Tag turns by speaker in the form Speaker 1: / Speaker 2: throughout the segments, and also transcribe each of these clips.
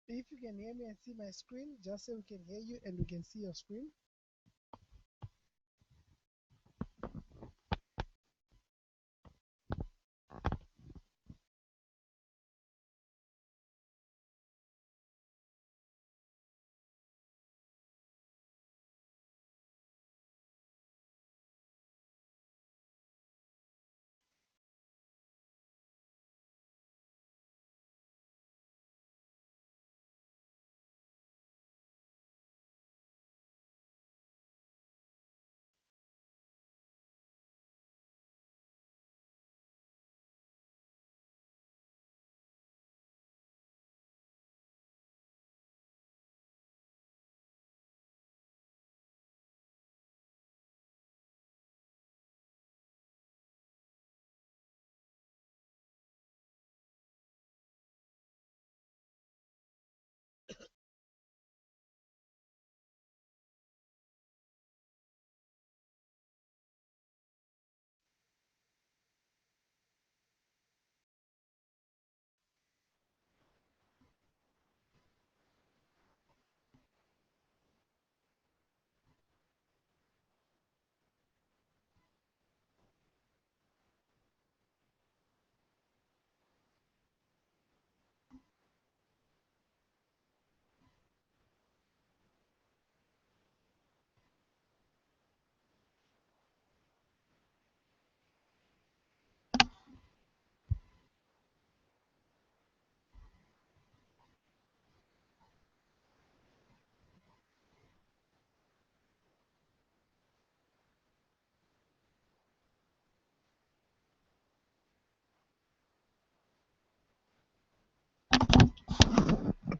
Speaker 1: If you can hear me and see my screen, just say we can hear you and we can see your screen.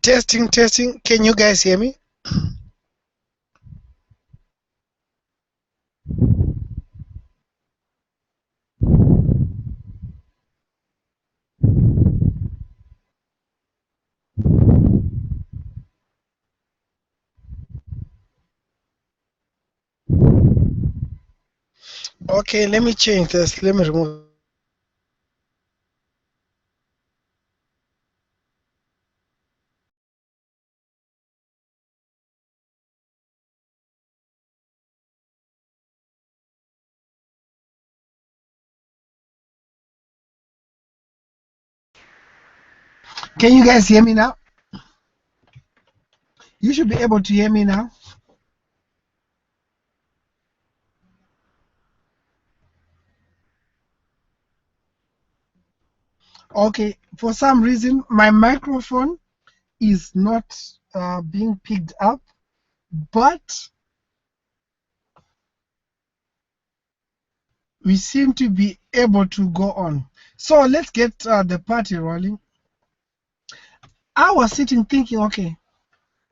Speaker 1: Testing, testing. Can you guys hear me? Okay, let me change this. Let me remove. Can you guys hear me now? You should be able to hear me now. Okay, for some reason, my microphone is not being picked up, but we seem to be able to go on. So let's get the party rolling. I was sitting thinking, okay,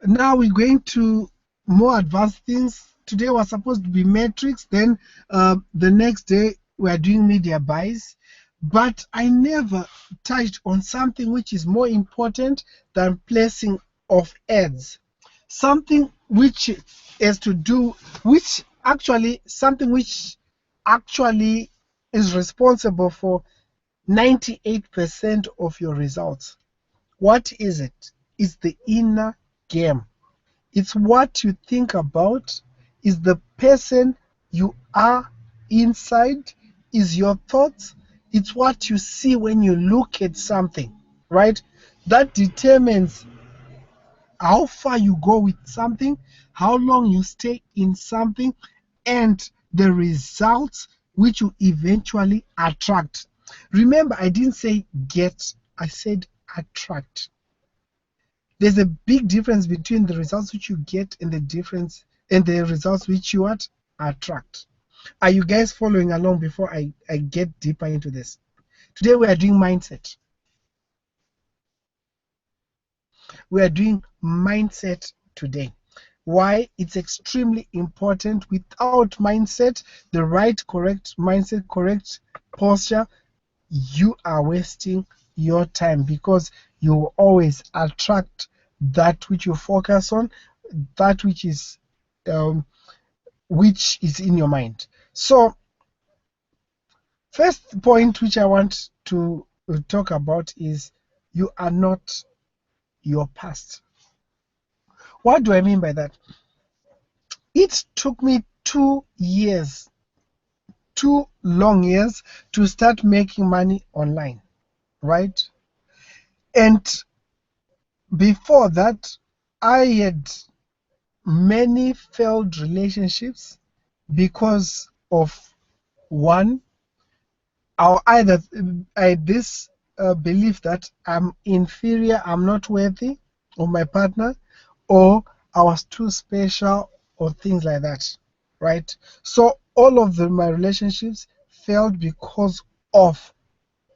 Speaker 1: now we're going to more advanced things. Today was supposed to be metrics, then the next day we're doing media buys. But I never touched on something which is more important than placing of ads. Something which is to do, something which actually is responsible for 98% of your results. What is it? It's the inner game. It's what you think about, is the person you are inside, is your thoughts, it's what you see when you look at something, right? That determines how far you go with something, how long you stay in something, and the results which you eventually attract. Remember, I didn't say get, I said attract. There's a big difference between the results which you get and the results which you attract. Are you guys following along before I get deeper into this? Today we are doing mindset. We are doing mindset today. Why? It's extremely important. Without mindset, the right, correct mindset, correct posture, you are wasting your time, because you will always attract that which you focus on, that which is in your mind. So first point which I want to talk about is you are not your past. What do I mean by that? It took me 2 years, 2 long years to start making money online, right? And before that, I had many failed relationships because of one, or either I had this belief that I'm inferior, I'm not worthy of my partner, or I was too special, or things like that, right? So all of my relationships failed because of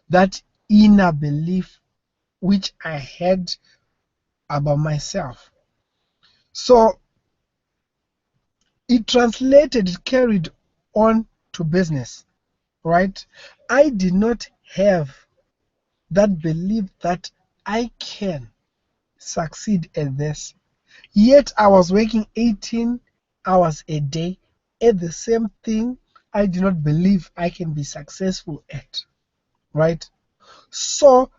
Speaker 1: that inner belief which I had about myself. So it translated, it carried on to business, right? I did not have that belief that I can succeed at this. Yet I was working 18 hours a day at the same thing I do not believe I can be successful at, right? So,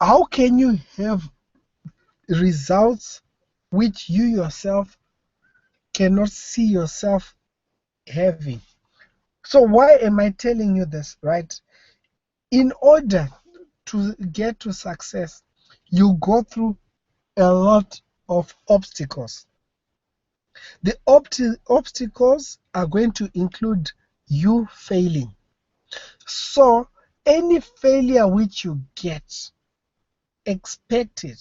Speaker 1: how can you have results which you yourself cannot see yourself having? So, why am I telling you this, right? In order to get to success, you go through a lot of obstacles. The obstacles are going to include you failing. So, any failure which you get, expect it,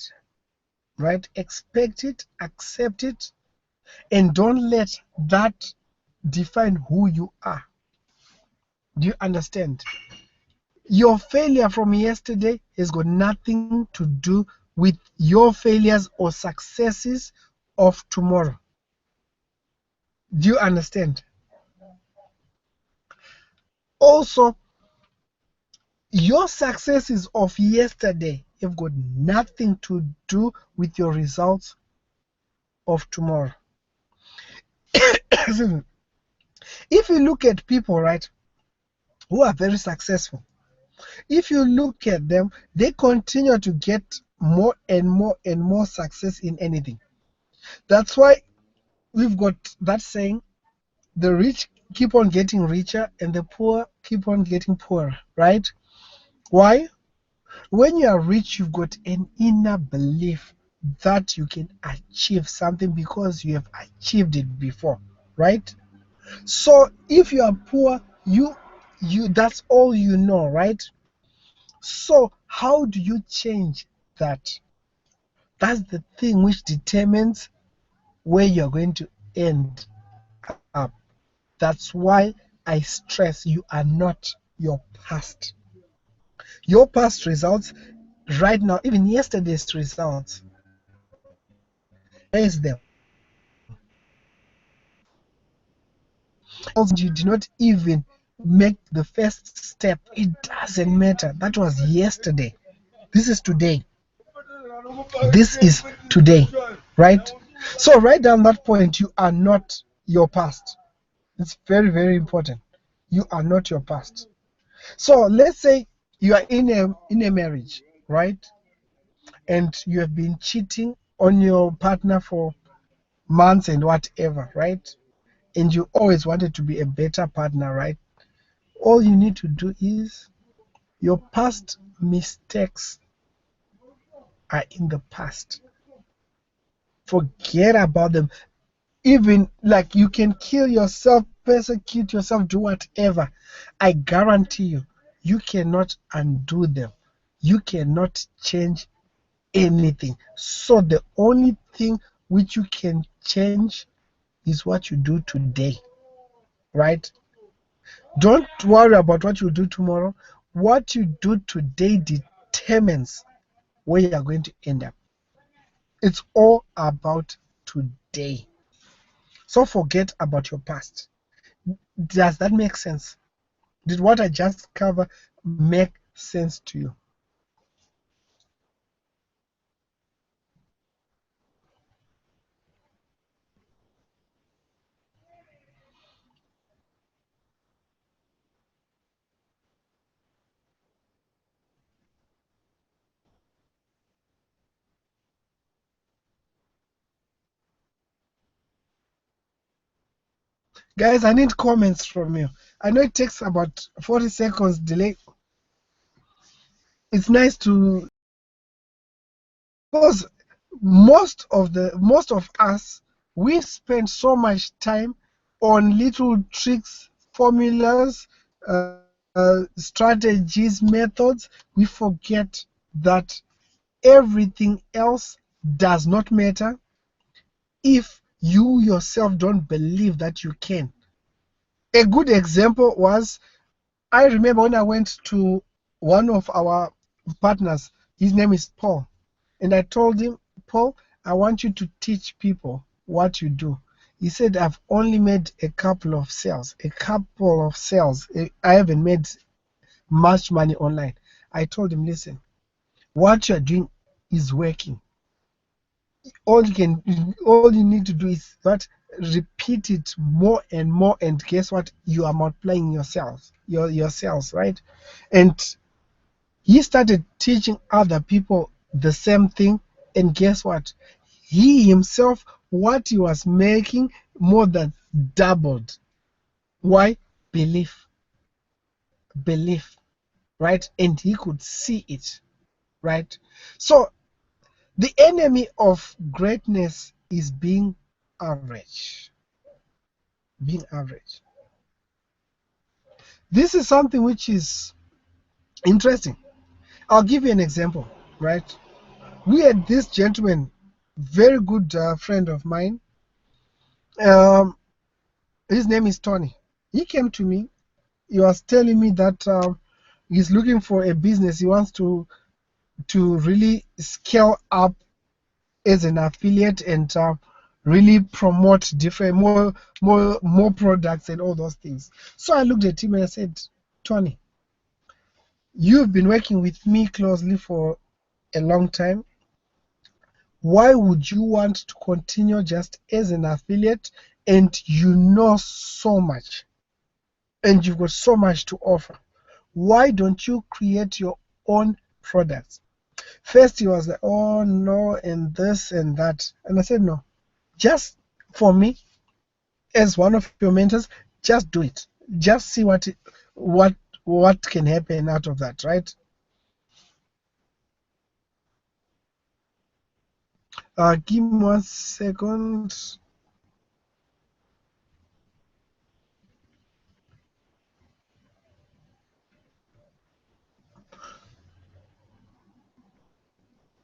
Speaker 1: right? Expect it, accept it, and don't let that define who you are. Do you understand? Your failure from yesterday has got nothing to do with your failures or successes of tomorrow. Do you understand? Also, your successes of yesterday have got nothing to do with your results of tomorrow. If you look at people, right, who are very successful, if you look at them, they continue to get more and more and more success in anything. That's why we've got that saying, the rich keep on getting richer and the poor keep on getting poorer, right? Why? When you are rich, you've got an inner belief that you can achieve something because you have achieved it before, right? So if you are poor, you that's all you know, right? So how do you change that? That's the thing which determines where you're going to end up. That's why I stress you are not your past. Your past results right now, even yesterday's results, raise them. You did not even make the first step. It doesn't matter. That was yesterday. This is today. This is today, right? So write down that point. You are not your past. It's very, very important. You are not your past. So let's say you are in a marriage, right? And you have been cheating on your partner for months and whatever, right? And you always wanted to be a better partner, right? All you need to do is, your past mistakes are in the past. Forget about them. Even like you can kill yourself, persecute yourself, do whatever. I guarantee you, you cannot undo them. You cannot change anything. So the only thing which you can change is what you do today, right? Don't worry about what you do tomorrow. What you do today determines where you are going to end up. It's all about today. So forget about your past. Does that make sense? Did what I just cover make sense to you? Guys, I need comments from you. I know it takes about 40 seconds delay. It's nice to, because most of us, we spend so much time on little tricks, formulas, strategies, methods. We forget that everything else does not matter if you yourself don't believe that you can. A good example was, I remember when I went to one of our partners. His name is Paul. And I told him, Paul, I want you to teach people what you do. He said, I've only made a couple of sales. A couple of sales. I haven't made much money online. I told him, listen, what you're doing is working. All you need to do is what, repeat it more and more, and guess what? You are multiplying your sales, right? And he started teaching other people the same thing, and guess what? He himself, what he was making, more than doubled. Why? Belief, right? And he could see it, right? So the enemy of greatness is being average. Being average. This is something which is interesting. I'll give you an example, right? We had this gentleman, very good friend of mine. His name is Tony. He came to me. He was telling me that he's looking for a business. He wants to really scale up as an affiliate and really promote different more products and all those things. So I looked at him and I said, Tony, you've been working with me closely for a long time. Why would you want to continue just as an affiliate, and you know so much and you've got so much to offer? Why don't you create your own products? First he was like, oh no, and this and that. And I said, no, just for me, as one of your mentors, just do it. Just see what can happen out of that, right? Give me 1 second.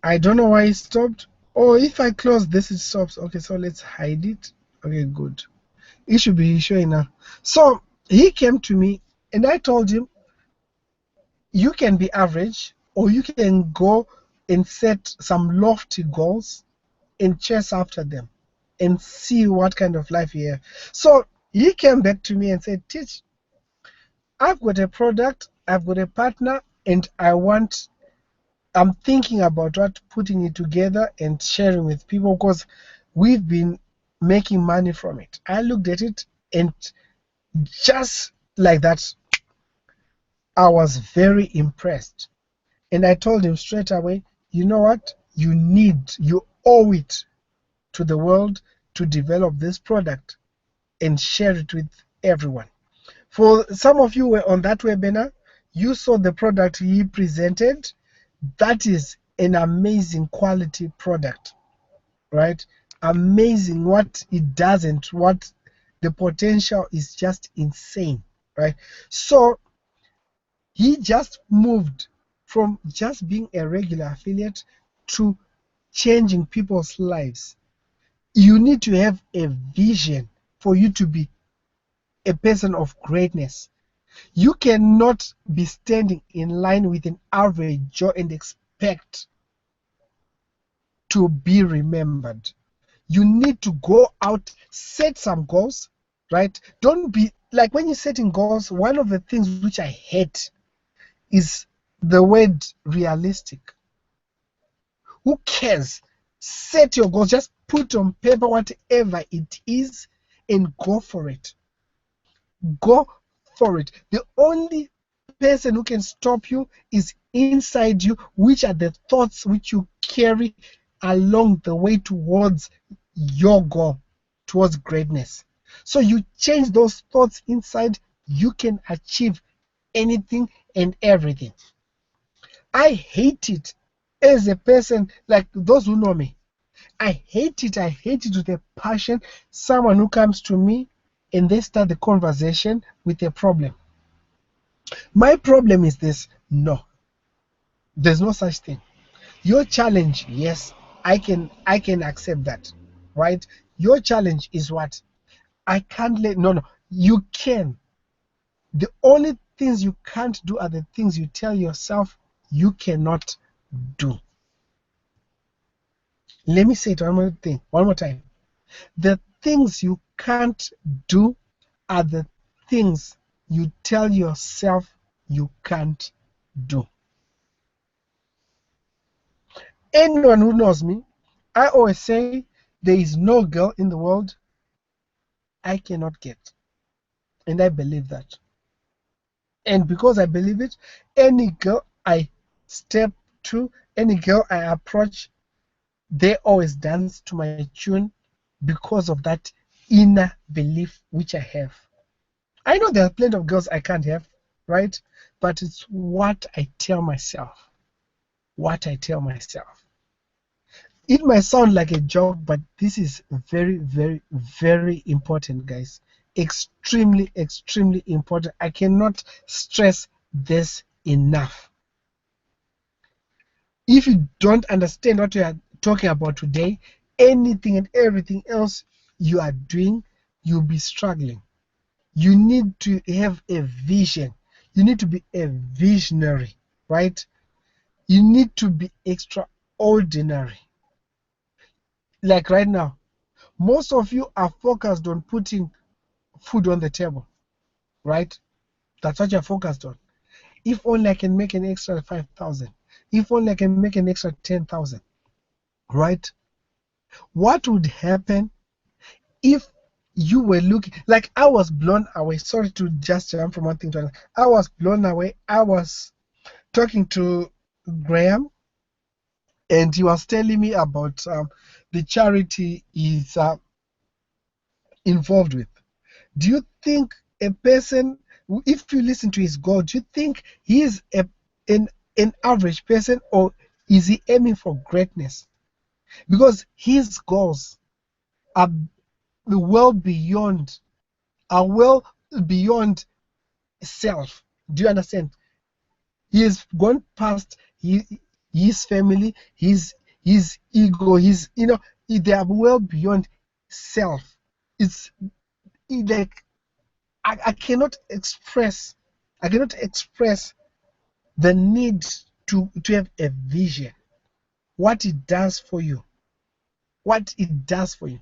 Speaker 1: I don't know why it stopped. Oh, if I close this, it stops. Okay, so let's hide it. Okay, good. It should be showing now. So he came to me and I told him, you can be average, or you can go and set some lofty goals and chase after them and see what kind of life you have. So he came back to me and said, Teach, I've got a product, I've got a partner, and I'm thinking about putting it together and sharing with people, because we've been making money from it. I looked at it, and just like that, I was very impressed. And I told him straight away, you know what? You owe it to the world to develop this product and share it with everyone. For some of you who were on that webinar, you saw the product he presented. That is an amazing quality product, right? Amazing what it does, and what the potential is just insane, right? So he just moved from just being a regular affiliate to changing people's lives. You need to have a vision for you to be a person of greatness. You cannot be standing in line with an average Joe and expect to be remembered. You need to go out, set some goals, right? Don't be like, when you're setting goals, one of the things which I hate is the word realistic. Who cares? Set your goals, just put on paper whatever it is and go for it. Go for it. The only person who can stop you is inside you, which are the thoughts which you carry along the way towards your goal, towards greatness. So you change those thoughts inside, you can achieve anything and everything. I hate it as a person, like those who know me. I hate it. I hate it with a passion. Someone who comes to me and they start the conversation with a problem. My problem is this. No, there's no such thing. Your challenge, yes, I can accept that, right? Your challenge is what? I can't let, no, no, you can. The only things you can't do are the things you tell yourself you cannot do. Let me say it one more time. The things you can't do are the things you tell yourself you can't do. Anyone who knows me, I always say there is no girl in the world I cannot get. And I believe that. And because I believe it, any girl I step to, any girl I approach, they always dance to my tune because of that inner belief which I have. I know there are plenty of girls I can't have, right? But it's what I tell myself. What I tell myself. It might sound like a joke, but this is very, very, very important, guys. Extremely, extremely important. I cannot stress this enough. If you don't understand what we are talking about today, anything and everything else you are doing, you'll be struggling. You need to have a vision. You need to be a visionary, right? You need to be extraordinary. Like right now, most of you are focused on putting food on the table, right? That's what you're focused on. If only I can make an extra 5,000. If only I can make an extra 10,000, right? What would happen if you were looking, like I was blown away? Sorry to just jump from one thing to another. I was blown away. I was talking to Graham, and he was telling me about the charity he's involved with. Do you think a person, if you listen to his goal, do you think he is an, an average person, or is he aiming for greatness? Because his goals are well beyond, are well beyond self. Do you understand? He has gone past his family, his ego, they are well beyond self. It's like I cannot express the need to have a vision, what it does for you, what it does for you.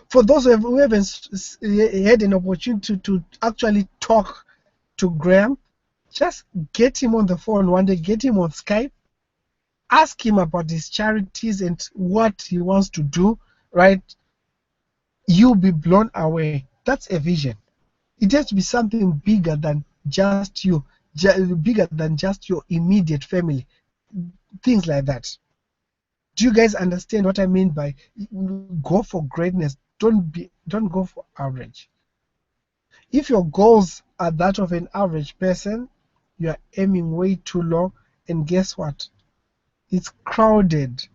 Speaker 1: For those who haven't had an opportunity to actually talk to Graham, just get him on the phone one day, get him on Skype, ask him about his charities and what he wants to do, right? You'll be blown away. That's a vision. It has to be something bigger than just you, bigger than just your immediate family, things like that. Do you guys understand what I mean by go for greatness? Don't go for average. If your goals are that of an average person, you are aiming way too low, and guess what? It's crowded.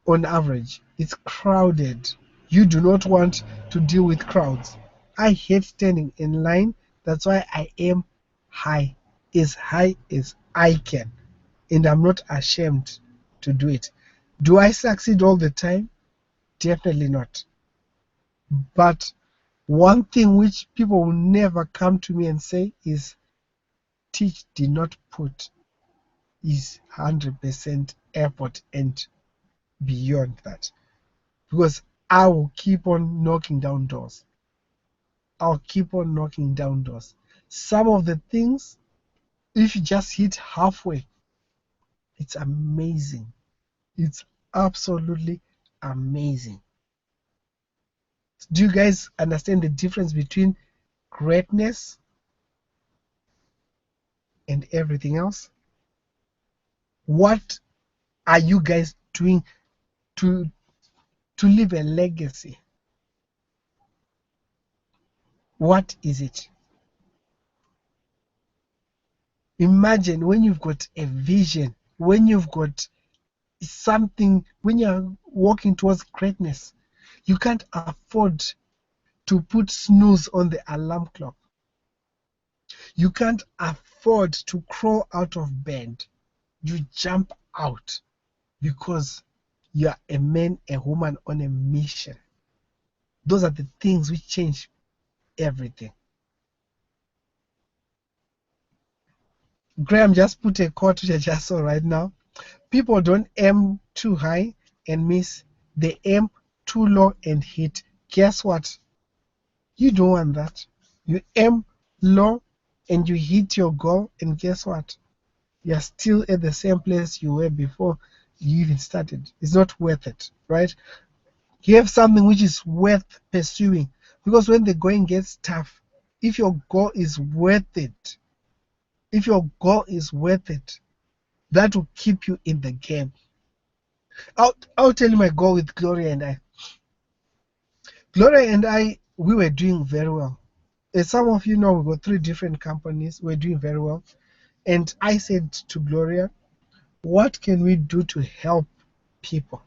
Speaker 1: On average, it's crowded. You do not want to deal with crowds. I hate standing in line. That's why I aim high as I can, and I'm not ashamed to do it. Do I succeed all the time? Definitely not. But one thing which people will never come to me and say is Teach did not put his 100% effort and beyond that, because I will keep on knocking down doors. I'll keep on knocking down doors. Some of the things, if you just hit halfway, it's amazing. It's absolutely amazing. Do you guys understand the difference between greatness and everything else? What are you guys doing to leave a legacy? What is it? Imagine when you've got a vision, when you've got something, when you're walking towards greatness, you can't afford to put snooze on the alarm clock. You can't afford to crawl out of bed. You jump out because you are a man, a woman on a mission. Those are the things which change everything. Graham just put a quote which I just saw right now. People don't aim too high and miss. They aim too low and hit. Guess what? You don't want that. You aim low and you hit your goal, and guess what? You're still at the same place you were before you even started. It's not worth it, right? You have something which is worth pursuing, because when the going gets tough, if your goal is worth it, that will keep you in the game. I'll tell you my goal with Gloria and I. Gloria and I, we were doing very well. As some of you know, we got 3 different companies. We're doing very well. And I said to Gloria, what can we do to help people?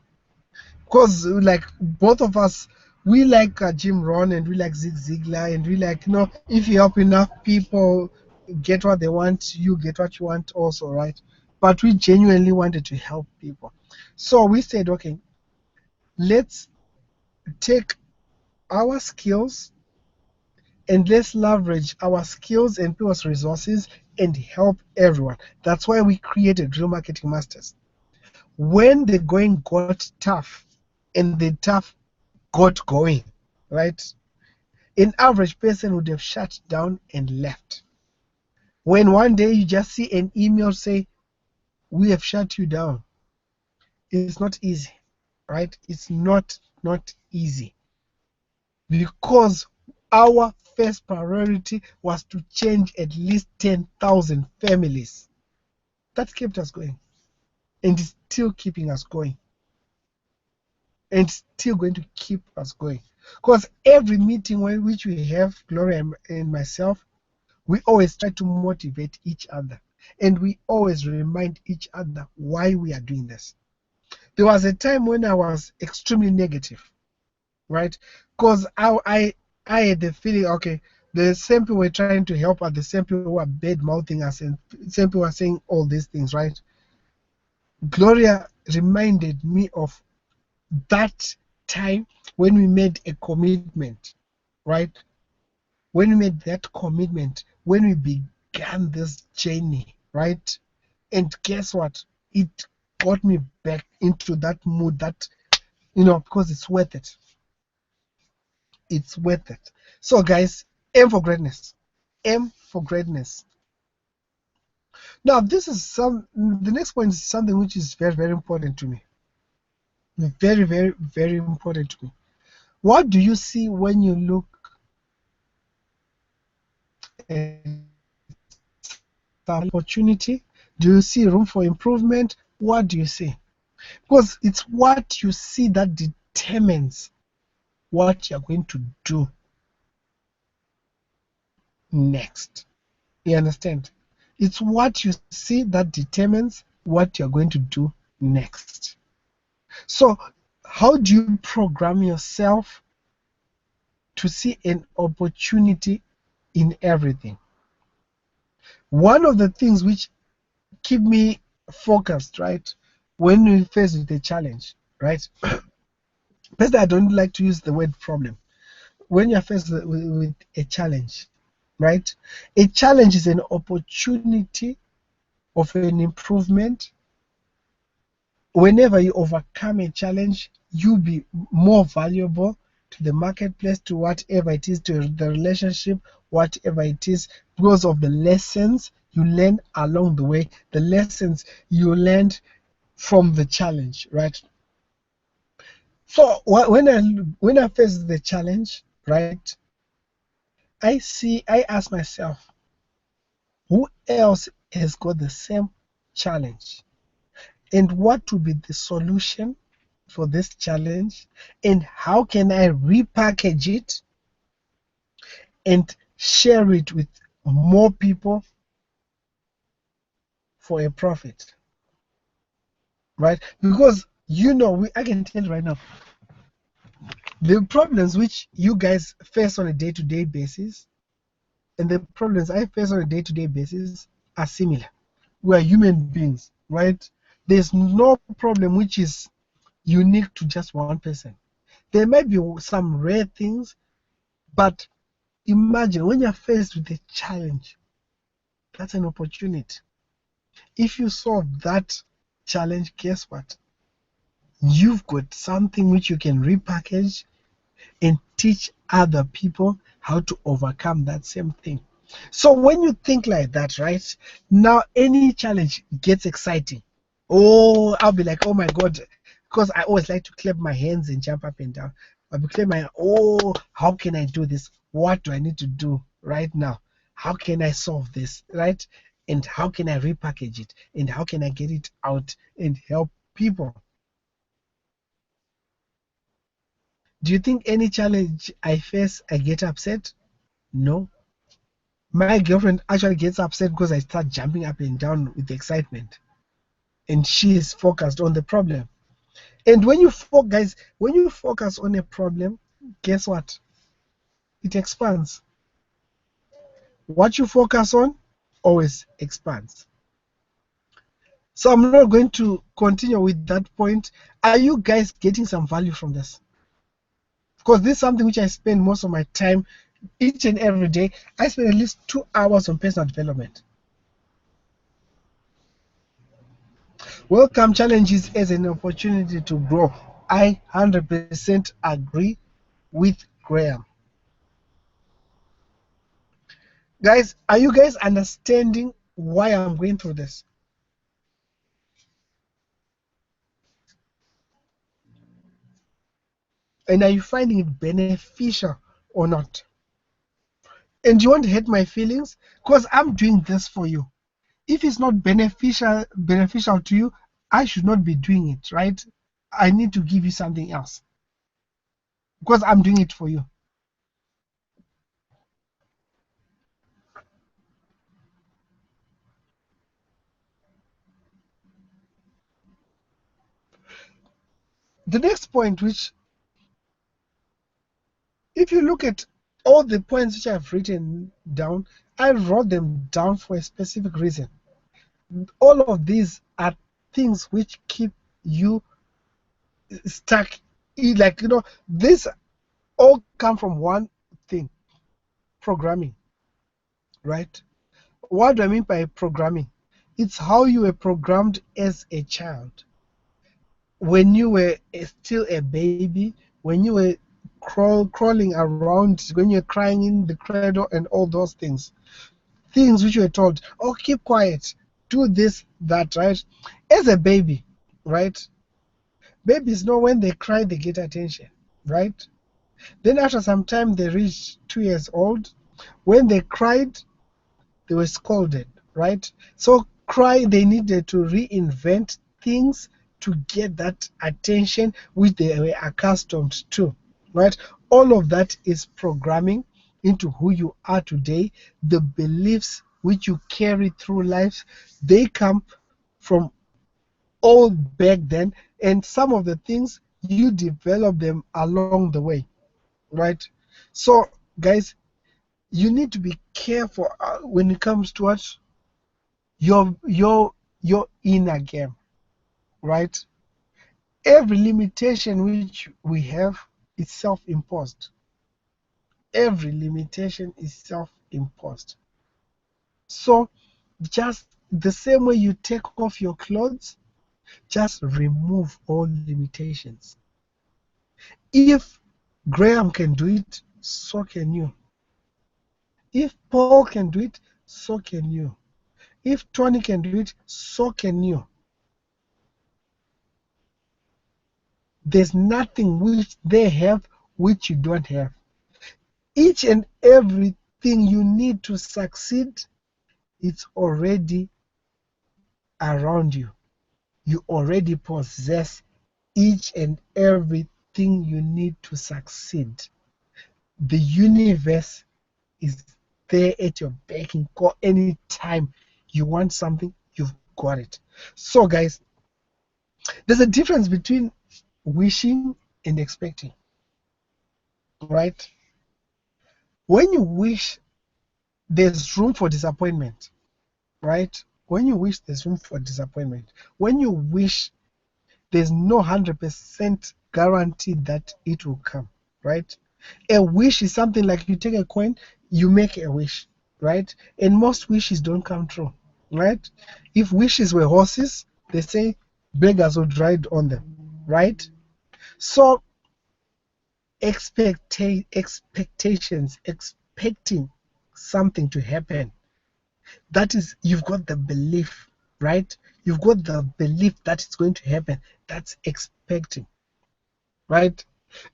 Speaker 1: Because like both of us, we like Jim Rohn and we like Zig Ziglar, and we like, if you help enough people get what they want, you get what you want also, right? But we genuinely wanted to help people. So we said, okay, let's take our skills and let's leverage our skills and people's resources and help everyone. That's why we created Real Marketing Masters. When the going got tough and the tough got going, right? An average person would have shut down and left. When one day you just see an email say, we have shut you down, it's not easy, right? It's not easy, because our first priority was to change at least 10,000 families. That kept us going, and it's still keeping us going, and still going to keep us going. Because every meeting which we have, Gloria and myself, we always try to motivate each other, and we always remind each other why we are doing this. There was a time when I was extremely negative, right? Because I had the feeling, okay, the same people we're trying to help are the same people who are bad mouthing us, and same people are saying all these things, right? Gloria reminded me of that time when we made a commitment, right? When we made that commitment, when we began this journey, right? And guess what? It got me back into that mood that, because it's worth it. It's worth it. So, guys, aim for greatness. Aim for greatness. Now, the next point is something which is very, very important to me. Very, very, very important to me. What do you see when you look at opportunity? Do you see room for improvement? What do you see? Because it's what you see that determines what you're going to do next. You understand? It's what you see that determines what you're going to do next. So, how do you program yourself to see an opportunity in everything? One of the things which keep me focused, right, when we face with a challenge, right? Personally, I don't like to use the word problem. When you're faced with a challenge, right? A challenge is an opportunity of an improvement. Whenever you overcome a challenge, you'll be more valuable to the marketplace, to whatever it is, to the relationship, whatever it is, because of the lessons you learn along the way, the lessons you learned from the challenge, right? So when I face the challenge, right, I ask myself, who else has got the same challenge? And what will be the solution for this challenge? And how can I repackage it and share it with more people for a profit, right? Because I can tell you right now, the problems which you guys face on a day-to-day basis and the problems I face on a day-to-day basis are similar. We are human beings, right? There's no problem which is unique to just one person. There may be some rare things, but imagine when you're faced with a challenge, that's an opportunity. If you solve that challenge, guess what? You've got something which you can repackage and teach other people how to overcome that same thing. So when you think like that, right, now any challenge gets exciting. Oh, I'll be like, oh my God, because I always like to clap my hands and jump up and down. I'll be clapping my, oh, how can I do this? What do I need to do right now? How can I solve this, right? And how can I repackage it? And how can I get it out and help people? Do you think any challenge I face, I get upset? No. My girlfriend actually gets upset because I start jumping up and down with excitement. And she is focused on the problem. And when you guys, when you focus on a problem, guess what? It expands. What you focus on always expands. So I'm not going to continue with that point. Are you guys getting some value from this? Because this is something which I spend most of my time each and every day. I spend at least 2 hours on personal development. Welcome challenges as an opportunity to grow. I 100% agree with Graham. Guys, are you guys understanding why I'm going through this? And are you finding it beneficial or not? And you want to hurt my feelings? Because I'm doing this for you. If it's not beneficial to you, I should not be doing it, right? I need to give you something else because I'm doing it for you. The next point, which if you look at all the points which I've written down, I wrote them down for a specific reason. All of these are things which keep you stuck. Like, this all come from one thing: programming, right? What do I mean by programming? It's how you were programmed as a child. When you were still a baby, when you were crawling around, when you're crying in the cradle and all those things. Things which you were told, oh, keep quiet, do this, that, right? As a baby, right? Babies know when they cry, they get attention, right? Then after some time, they reached 2 years old. When they cried, they were scolded, right? So they needed to reinvent things to get that attention which they were accustomed to, right? All of that is programming into who you are today. The beliefs which you carry through life, they come from all back then, and some of the things you develop them along the way, right? So guys, you need to be careful when it comes to what your inner game, right? Every limitation which we have is self-imposed. Every limitation is self-imposed. So just the same way you take off your clothes, just remove all limitations. If Graham can do it, so can you. If Paul can do it, so can you. If Tony can do it, so can you. There's nothing which they have which you don't have. Each and everything you need to succeed, it's already around you. You already possess each and everything you need to succeed. The universe is there at your beck and call anytime you want something, you've got it. So guys, there's a difference between wishing and expecting, right? When you wish, there's room for disappointment, right? When you wish, there's room for disappointment. When you wish, there's no 100% guarantee that it will come, right? A wish is something like you take a coin, you make a wish, right? And most wishes don't come true, right? If wishes were horses, they say beggars would ride on them, right? So expectations, expecting something to happen, that is, you've got the belief, right? You've got the belief that it's going to happen. That's expecting, right?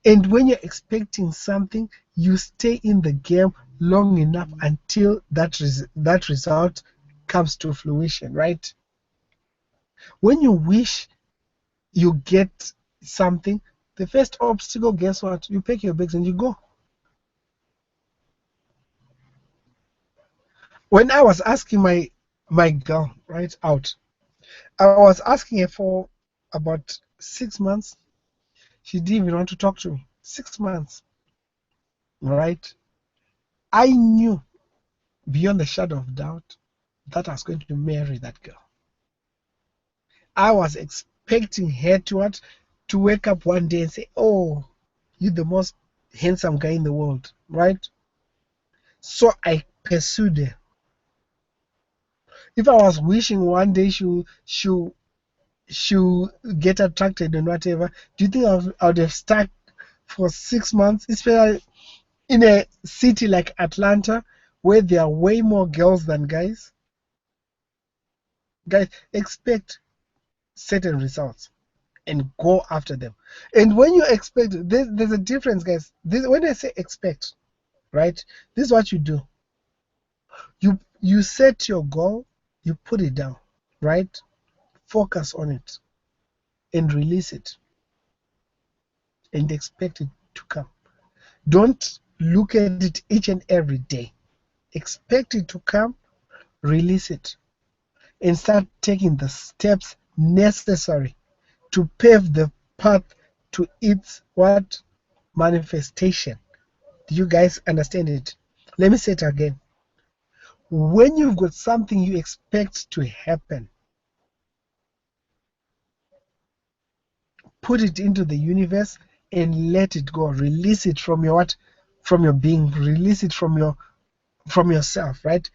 Speaker 1: And when you're expecting something, you stay in the game long enough until that result comes to fruition, right? When you wish you get something, the first obstacle, guess what? You pack your bags and you go. When I was asking my girl right out, I was asking her for about 6 months. She didn't even want to talk to me. 6 months, right? I knew beyond a shadow of doubt that I was going to marry that girl. I was expecting her to wake up one day and say, "Oh, you're the most handsome guy in the world," right? So I pursued her. If I was wishing one day she'll get attracted and whatever, do you think I would have stuck for 6 months, especially in a city like Atlanta where there are way more girls than guys? Guys, expect certain results and go after them. And when you expect, there's a difference, guys. When I say expect, right, this is what you do. You set your goal, you put it down, right? Focus on it and release it and expect it to come. Don't look at it each and every day. Expect it to come, release it, and start taking the steps necessary to pave the path to its what? Manifestation. Do you guys understand it? Let me say it again. When you've got something you expect to happen, put it into the universe and let it go. Release it from your what? From your being. Release it from yourself, right?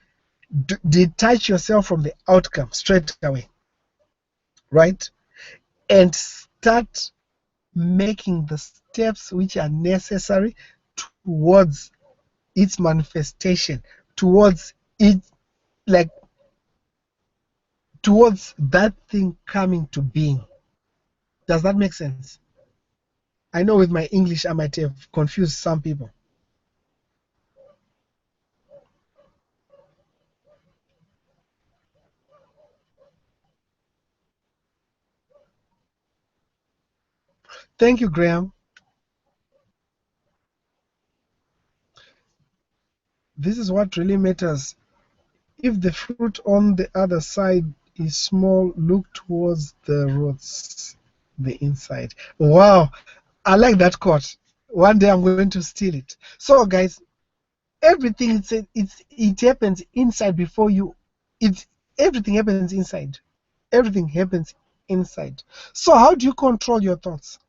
Speaker 1: Detach yourself from the outcome straight away, right? And start making the steps which are necessary towards its manifestation, towards it, like towards that thing coming to being. Does that make sense? I know with my English I might have confused some people. Thank you, Graham. This is what really matters. If the fruit on the other side is small, look towards the roots, the inside. Wow, I like that quote. One day I'm going to steal it. So, guys, everything it happens inside before you. Everything happens inside. Everything happens inside. So, how do you control your thoughts?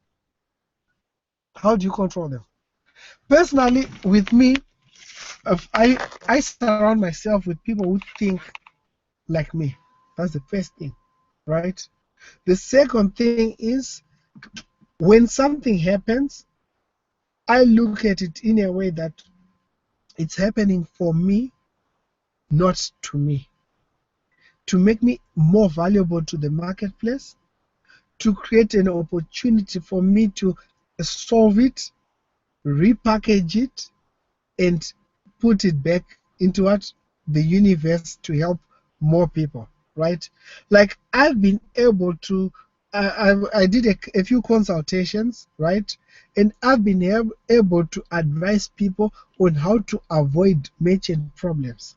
Speaker 1: How do you control them? Personally, with me, I surround myself with people who think like me. That's the first thing, right? The second thing is when something happens, I look at it in a way that it's happening for me, not to me, to make me more valuable to the marketplace, to create an opportunity for me to solve it, repackage it, and put it back into the universe to help more people, right? Like I've been able to I did a few consultations, right? And I've been able to advise people on how to avoid merchant problems.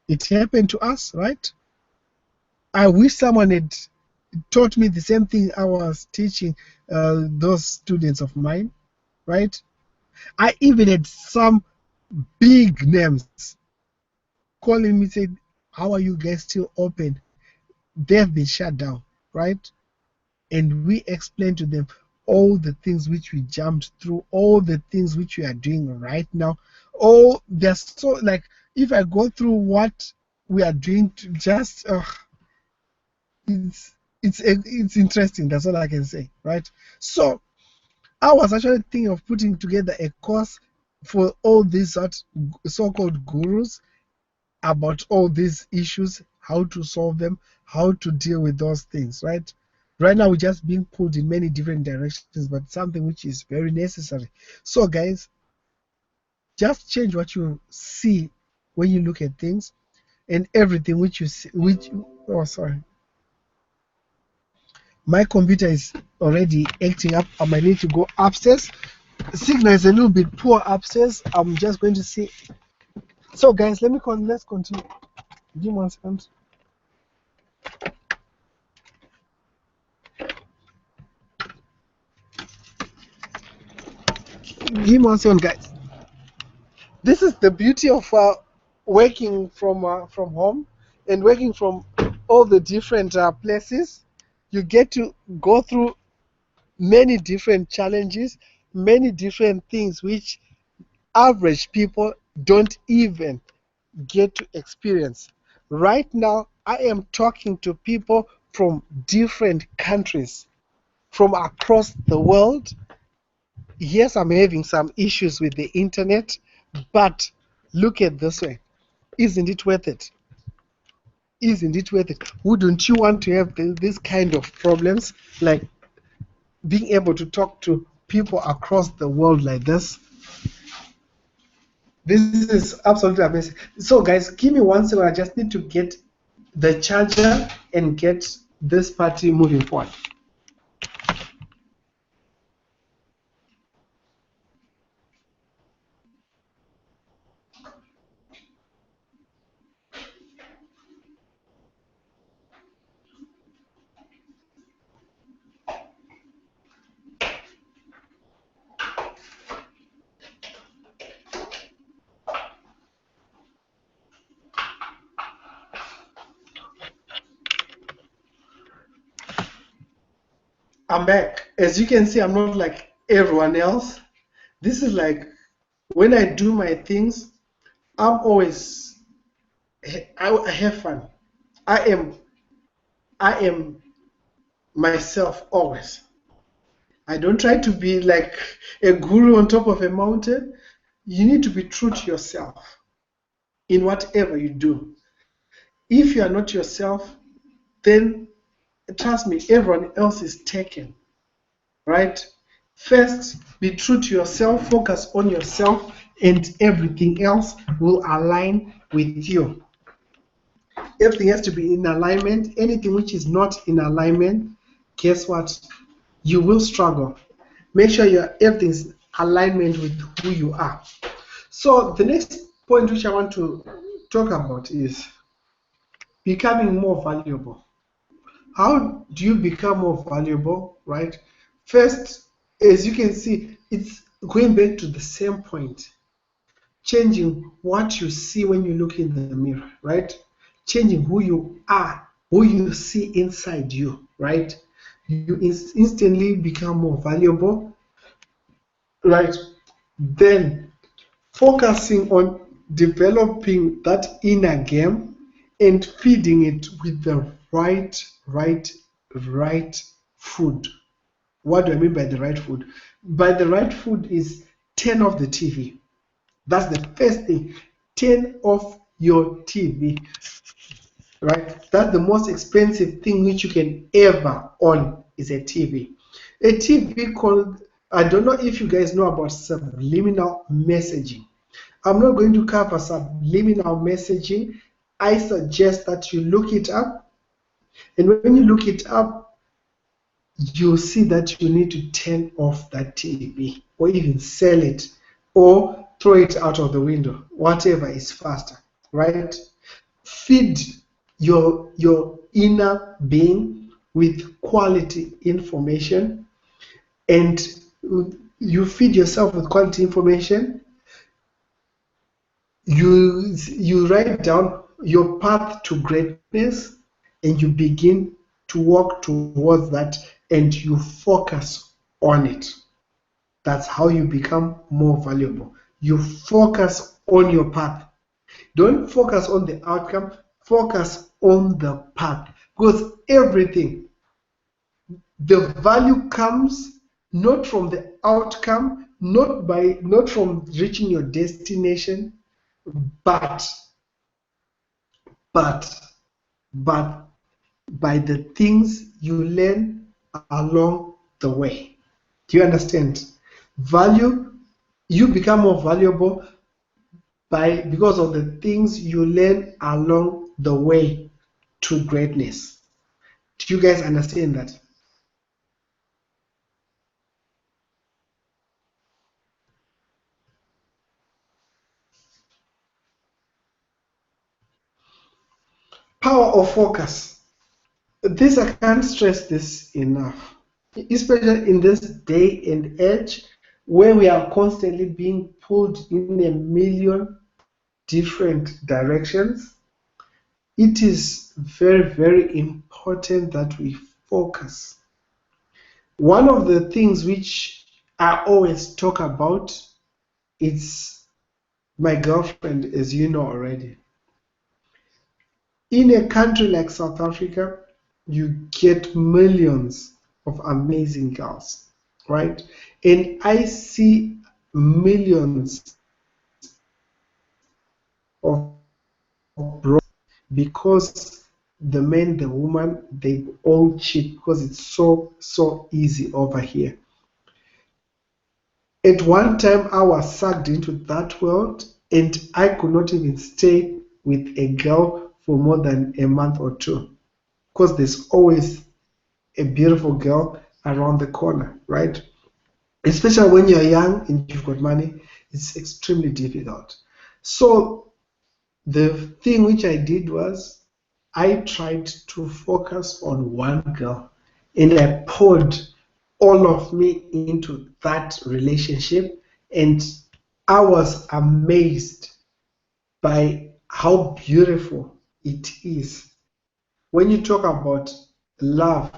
Speaker 1: It happened to us, right? I wish someone had taught me the same thing I was teaching those students of mine, right? I even had some big names calling me saying, "How are you guys still open?" They've been shut down, right? And we explained to them all the things which we jumped through, all the things which we are doing right now. All they're so like if I go through what we are doing to just it's interesting. That's all I can say, right? So I was actually thinking of putting together a course for all these so-called gurus about all these issues, how to solve them, how to deal with those things, right? Right now, we're just being pulled in many different directions, but something which is very necessary. So, guys, just change what you see when you look at things, and everything which you see, oh, sorry. My computer is already acting up. I might need to go upstairs. The signal is a little bit poor upstairs. I'm just going to see. So, guys, let's continue. Give me 1 second. Give me 1 second, guys. This is the beauty of working from home and working from all the different places. You get to go through many different challenges, many different things which average people don't even get to experience. Right now, I am talking to people from different countries, from across the world. Yes, I'm having some issues with the internet, but look at this way. Isn't it worth it? Isn't it worth it? Wouldn't you want to have this kind of problems, like being able to talk to people across the world like this? This is absolutely amazing. So, guys, give me 1 second. I just need to get the charger and get this party moving forward. I'm back. As you can see, I'm not like everyone else. This is like when I do my things, I'm always I have fun. I am I am myself always. I don't try to be like a guru on top of a mountain. You need to be true to yourself in whatever you do. If you are not yourself, then trust me, everyone else is taken, right? First, be true to yourself, focus on yourself, and everything else will align with you. Everything has to be in alignment. Anything which is not in alignment, guess what? You will struggle. Make sure everything's alignment with who you are. So the next point which I want to talk about is becoming more valuable. How do you become more valuable, right? First, as you can see, it's going back to the same point. Changing what you see when you look in the mirror, right? Changing who you are, who you see inside you, right? You instantly become more valuable, right? Then focusing on developing that inner game and feeding it with the right food. What do I mean by the right food? By the right food is turn off the TV. That's the first thing. Turn off your TV. Right? That's the most expensive thing which you can ever own is a TV. A TV called, I don't know if you guys know about subliminal messaging. I'm not going to cover subliminal messaging. I suggest that you look it up. And when you look it up, you see that you need to turn off that TV or even sell it or throw it out of the window, whatever is faster, right? Feed your inner being with quality information, and you feed yourself with quality information. You write down your path to greatness, and you begin to walk towards that, and you focus on it. That's how you become more valuable. You focus on your path. Don't focus on the outcome, focus on the path. Because everything, the value comes not from the outcome, not from reaching your destination, but but by the things you learn along the way. Do you understand? Value, you become more valuable because of the things you learn along the way to greatness. Do you guys understand that? Power of focus. This, I can't stress this enough, especially in this day and age where we are constantly being pulled in a million different directions. It is very, very important that we focus. One of the things which I always talk about is my girlfriend, as you know already. In a country like South Africa, you get millions of amazing girls, right? And I see millions of bros because the men, the woman, they all cheat because it's so easy over here. At one time, I was sucked into that world, and I could not even stay with a girl for more than a month or two because there's always a beautiful girl around the corner, right? Especially when you're young and you've got money, it's extremely difficult. So the thing which I did was I tried to focus on one girl, and I poured all of me into that relationship, and I was amazed by how beautiful it is. When you talk about love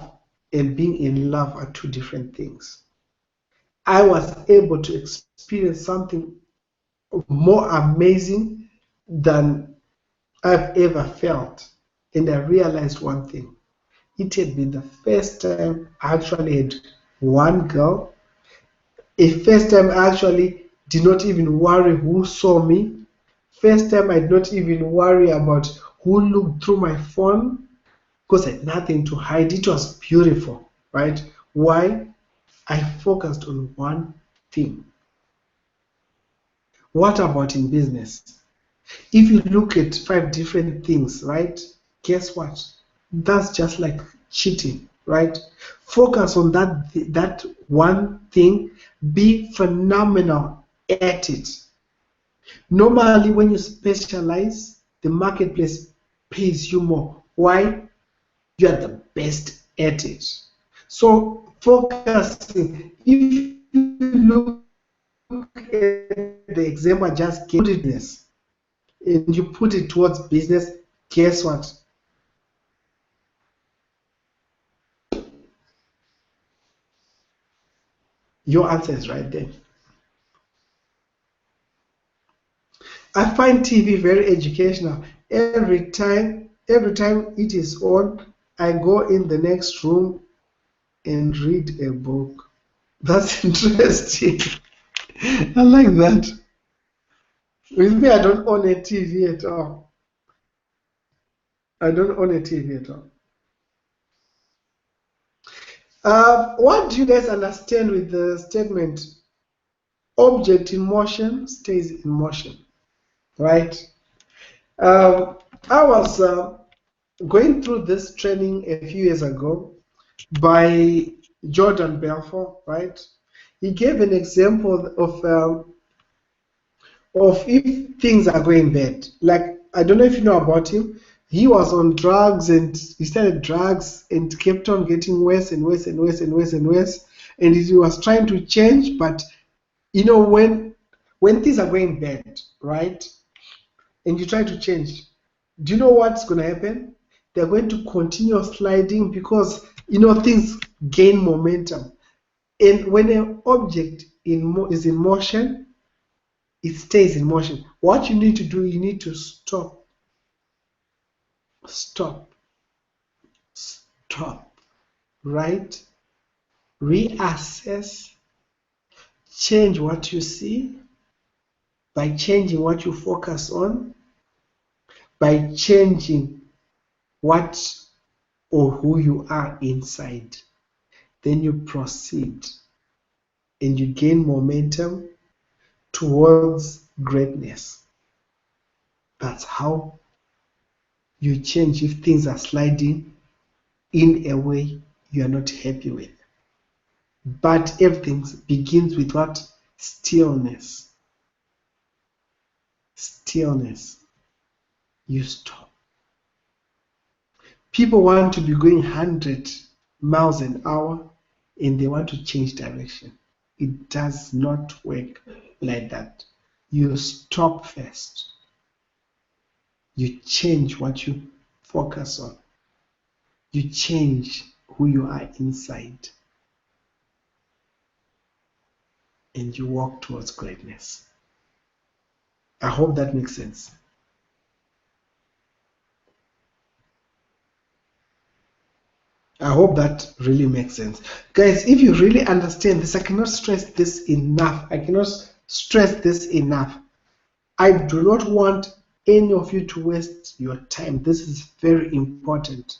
Speaker 1: and being in love are two different things. I was able to experience something more amazing than I've ever felt. And I realized one thing. It had been the first time I actually had one girl, a first time I actually did not even worry who saw me, first time I did not even worry about who looked through my phone because I had nothing to hide. It was beautiful, right? Why? I focused on one thing. What about in business? If you look at 5 different things, right? Guess what? That's just like cheating, right? Focus on that one thing. Be phenomenal at it. Normally, when you specialize, the marketplace pays you more. Why? You are the best at it. So focusing. If you look at the example I just gave, business, and you put it towards business, guess what? Your answer is right there. I find TV very educational. Every time it is on, I go in the next room and read a book. That's interesting. I like that. With me, I don't own a TV at all. I don't own a TV at all. What do you guys understand with the statement, object in motion stays in motion, right? I was going through this training a few years ago by Jordan Belfort, right? He gave an example of if things are going bad. Like, I don't know if you know about him. He was on drugs and he started drugs and kept on getting worse and worse and worse and worse and worse. And he was trying to change, but when things are going bad, right? And you try to change, do you know what's going to happen? They're going to continue sliding because things gain momentum. And when an object is in motion, it stays in motion. What you need to do, you need to stop, stop, right? Reassess, change what you see by changing what you focus on, by changing what or who you are inside. Then you proceed and you gain momentum towards greatness. That's how you change if things are sliding in a way you are not happy with. But everything begins with what? Stillness. Stillness. You stop. People want to be going 100 miles an hour and they want to change direction. It does not work like that. You stop first. You change what you focus on. You change who you are inside. And you walk towards greatness. I hope that makes sense. I hope that really makes sense. Guys, if you really understand this, I cannot stress this enough. I cannot stress this enough. I do not want any of you to waste your time. This is very important.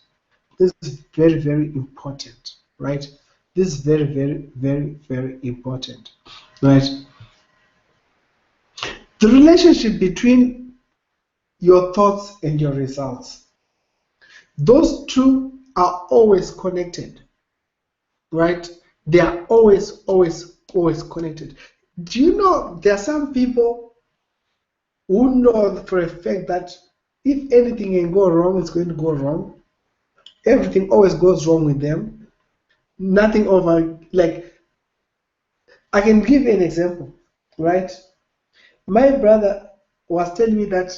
Speaker 1: This is very, very important, right? This is very, very, very, very important, right? The relationship between your thoughts and your results, those two are always connected, right? They are always, always, always connected. Do you know there are some people who know for a fact that if anything can go wrong, it's going to go wrong. Everything always goes wrong with them. Nothing over, like, I can give you an example, right? My brother was telling me that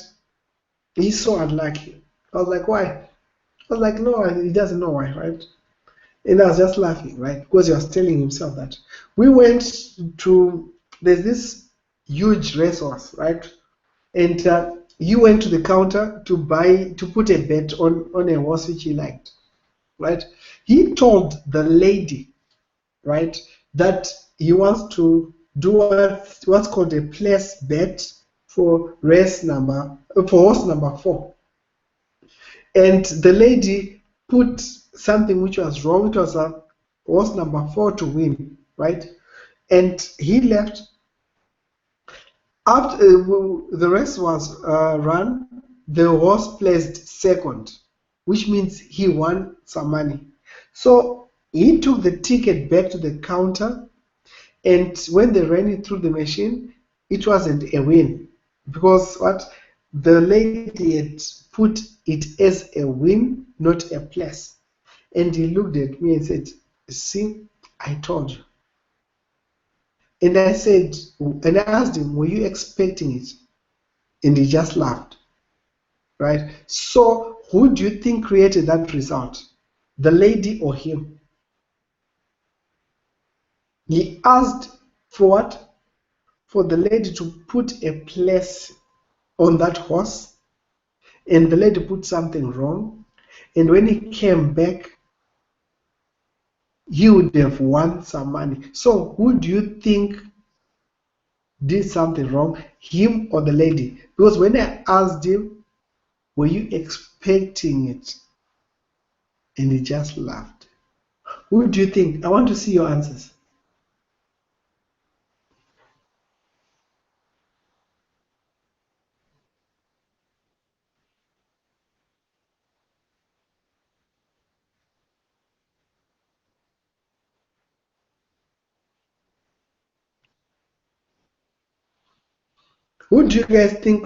Speaker 1: he's so unlucky. I was like, why? I was like, no, he doesn't know why, right? And I was just laughing, right? Because he was telling himself that we went to, there's this huge racehorse, right? And he went to the counter to put a bet on a horse which he liked, right? He told the lady, right, that he wants to do what's called a place bet for horse number 4. And the lady put something which was wrong. It was a horse number 4 to win, right? And he left. After the race was run, the horse placed second, which means he won some money. So he took the ticket back to the counter, and when they ran it through the machine, it wasn't a win because what the lady had put it as a win, not a place. And he looked at me and said, "See, I told you." And I said, and I asked him, "Were you expecting it?" And he just laughed, right? So, who do you think created that result? The lady or him? He asked for what? For the lady to put a place on that horse, and the lady put something wrong. And when he came back, he would have won some money. So, who do you think did something wrong, him or the lady? Because when I asked him, were you expecting it? And he just laughed. Who do you think? I want to see your answers. Who do you guys think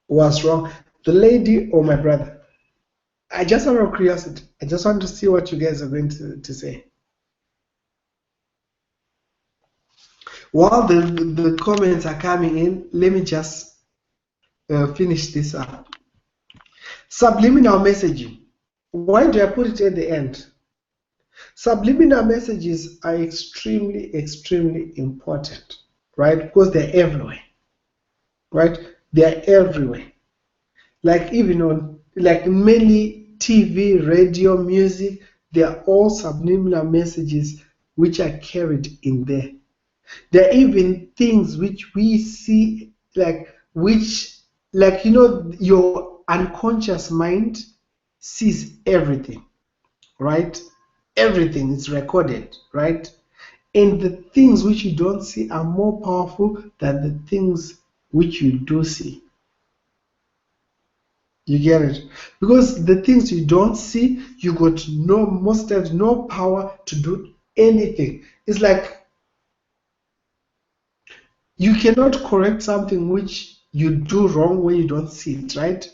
Speaker 1: was wrong? The lady or my brother? I just out of curiosity. I just want to see what you guys are going to say. While the comments are coming in, let me just finish this up. Subliminal messaging. Why do I put it at the end? Subliminal messages are extremely, extremely important, right? Because they're everywhere, right? They're everywhere. Like even on, like mainly TV, radio, music, they're all subliminal messages which are carried in there. There are even things which we see, like your unconscious mind sees everything, right? Everything is recorded, right? And the things which you don't see are more powerful than the things which you do see. You get it? Because the things you don't see, you got most times no power to do anything. It's like you cannot correct something which you do wrong when you don't see it, right?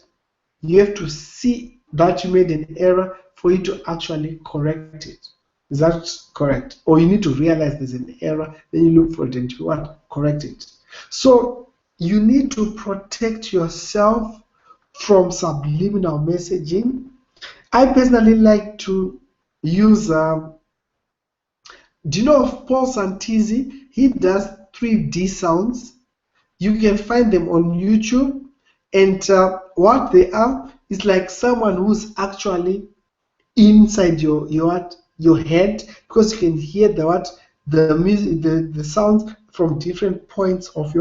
Speaker 1: You have to see that you made an error for you to actually correct it. Is that correct? Or you need to realize there's an error, then you look for it and you correct it. So you need to protect yourself from subliminal messaging. I personally like to use, do you know of Paul Santizi? He does 3D sounds. You can find them on YouTube. And what they are is like someone who's actually inside your head, because you can hear the music, the sounds from different points of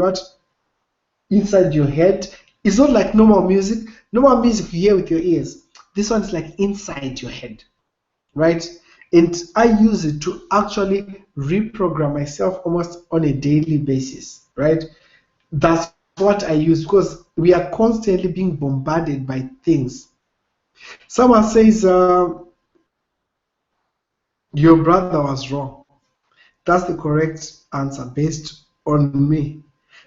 Speaker 1: inside your head. It's not like normal music. Normal music you hear with your ears. This one is like inside your head, right? And I use it to actually reprogram myself almost on a daily basis, right? That's what I use, because we are constantly being bombarded by things. Someone says your brother was wrong. That's the correct answer based on me,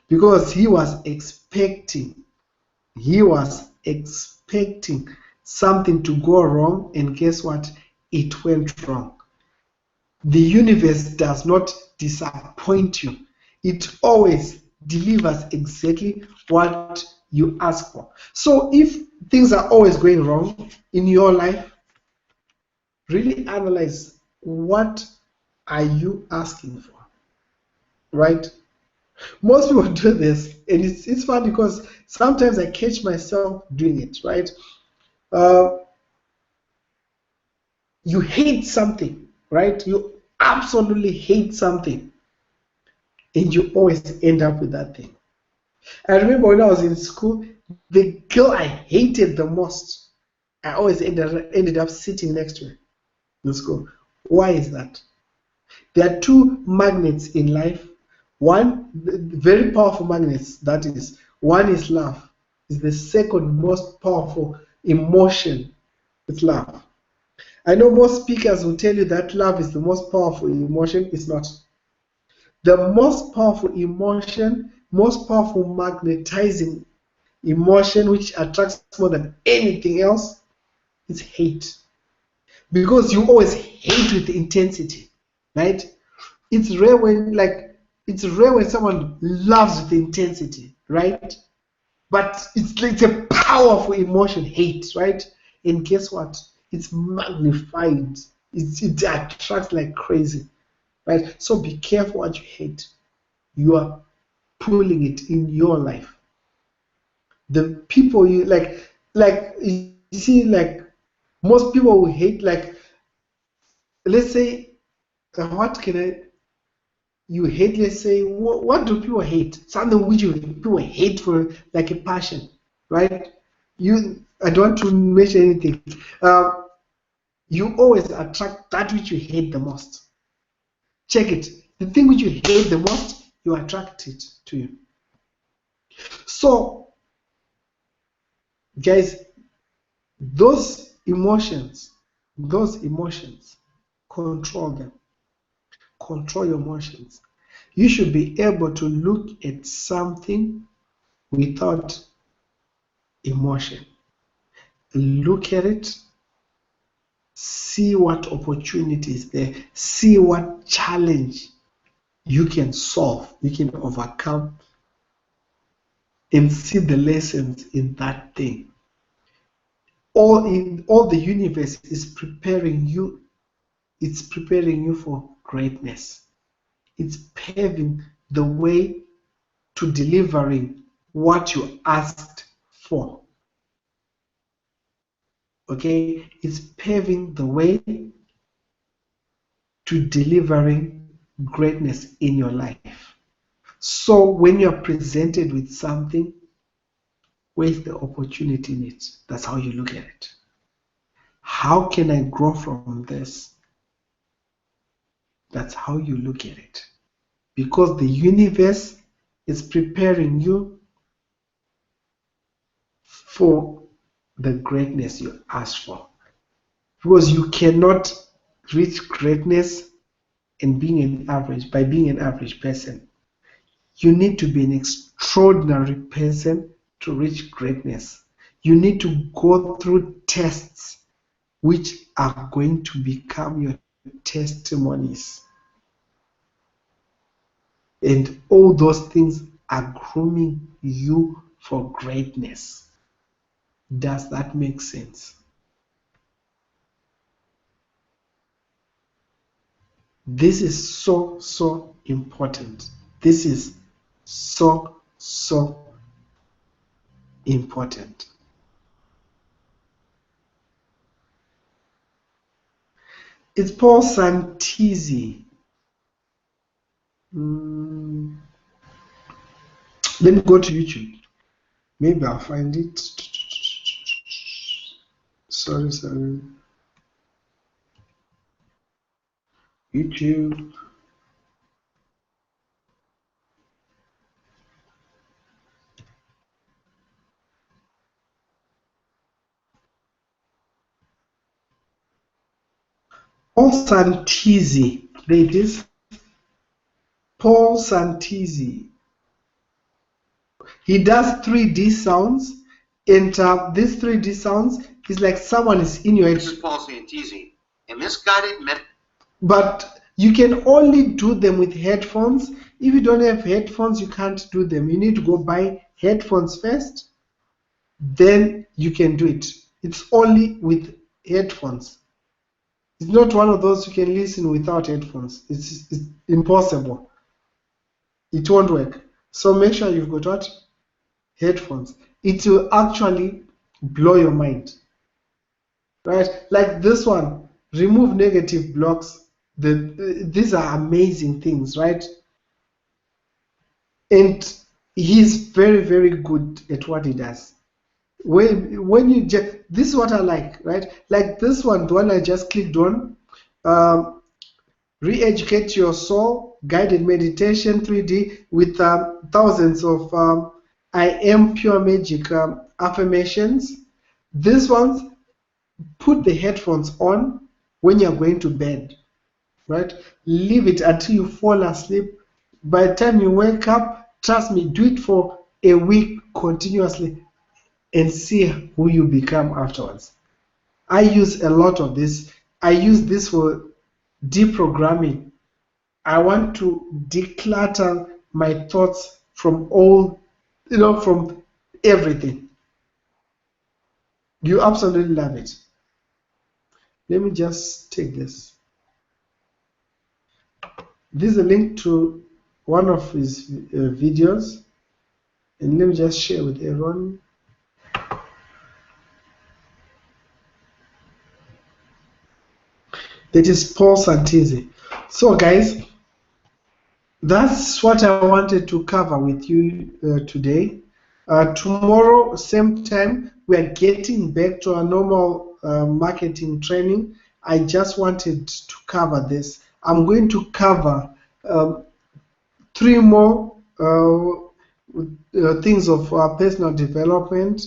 Speaker 1: because he was expecting something to go wrong, and guess what? It went wrong. The universe does not disappoint you. It always delivers exactly what you ask for. So if things are always going wrong in your life, really analyze, what are you asking for, right? Most people do this, and it's fun because sometimes I catch myself doing it, right? You hate something, right? You absolutely hate something, and you always end up with that thing. I remember when I was in school, the girl I hated the most, I always ended up sitting next to her in school. Why is that? There are two magnets in life. One, very powerful magnets, that is. One is love. It's the second most powerful emotion. It's love. I know most speakers will tell you that love is the most powerful emotion. It's not. The most powerful emotion, most powerful magnetizing emotion, which attracts more than anything else, is hate. Because you always hate with intensity, right? It's rare when someone loves with intensity, right? But it's a powerful emotion, hate, right? And guess what? It's magnified. It attracts like crazy, right? So be careful what you hate. You are pulling it in your life. The people you like you see, like most people will hate, like, let's say, what can I you hate, let's say, what do people hate? Something which people hate for like a passion, right? I don't want to mention anything. You always attract that which you hate the most. Check it. The thing which you hate the most, you attract it to you. So, guys, those emotions, control them. Control your emotions. You should be able to look at something without emotion. Look at it, see what opportunity is there, see what challenge you can solve, you can overcome, and see the lessons in that thing. All the universe is preparing you. It's preparing you for greatness. It's paving the way to delivering what you asked for. Okay? It's paving the way to delivering greatness in your life. So when you're presented with something, where's the opportunity in it? That's how you look at it. How can I grow from this? That's how you look at it. Because the universe is preparing you for the greatness you asked for. Because you cannot reach greatness and being an average person. You need to be an extraordinary person to reach greatness. You need to go through tests which are going to become your testimonies. And all those things are grooming you for greatness. Does that make sense? This is so, so important. This is so, so important. It's Paul Santisi. Let me go to YouTube. Maybe I'll find it. Sorry. YouTube. Paul Santisi. There it is. Paul Santisi. He does 3D sounds, and these 3D sounds is like someone is in your head.
Speaker 2: This is Paul Santisi, and this guided meditation.
Speaker 1: But you can only do them with headphones. If you don't have headphones, you can't do them. You need to go buy headphones first, then you can do it. It's only with headphones. It's not one of those you can listen without headphones. It's impossible. It won't work. So make sure you've got what? Headphones. It will actually blow your mind. Right? Like this one, remove negative blocks. These are amazing things, right? And he's very, very good at what he does. When you just, this is what I like, right? Like this one, the one I just clicked on, Re-Educate Your Soul, Guided Meditation 3D with thousands of I Am Pure Magic affirmations. These ones, put the headphones on when you're going to bed, right? Leave it until you fall asleep. By the time you wake up, trust me, do it for a week continuously and see who you become afterwards. I use a lot of this. I use this for deprogramming. I want to declutter my thoughts from all, from everything. You absolutely love it. Let me just take this. This is a link to one of his videos, and let me just share with everyone. That is Paul Santisi. So guys, that's what I wanted to cover with you today. Tomorrow, same time, we are getting back to our normal marketing training. I just wanted to cover this. I'm going to cover 3 more things of personal development,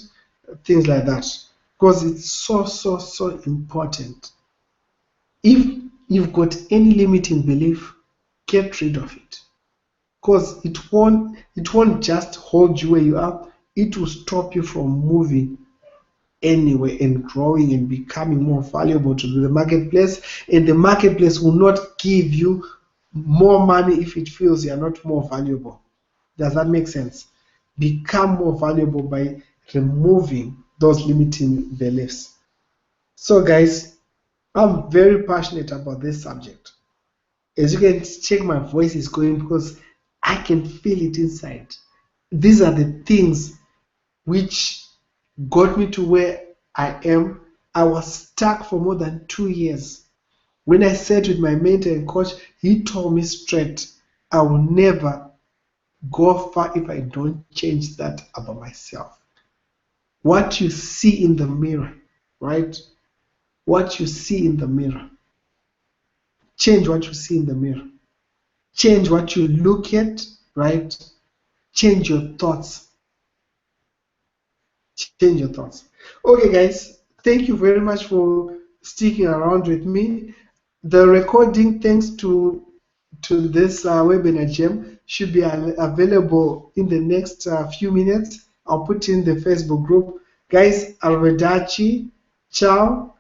Speaker 1: things like that, because it's so, so, so important. If you've got any limiting belief, get rid of it, because it won't just hold you where you are. it will stop you from moving anywhere and growing and becoming more valuable to the marketplace. And the marketplace will not give you more money if it feels you are not more valuable. Does that make sense? Become more valuable by removing those limiting beliefs. So guys, I'm very passionate about this subject. As you can check, my voice is going because I can feel it inside. These are the things which got me to where I am. I was stuck for more than 2 years. When I sat with my mentor and coach, he told me straight, I will never go far if I don't change that about myself. What you see in the mirror, right? What you see in the mirror. Change what you see in the mirror. Change what you look at, right? Change your thoughts. Change your thoughts. Okay, guys, thank you very much for sticking around with me. The recording, thanks to this webinar gem, should be available in the next few minutes. I'll put in the Facebook group. Guys, arrivederci. Ciao.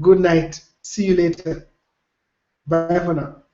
Speaker 1: Good night. See you later. Bye for now.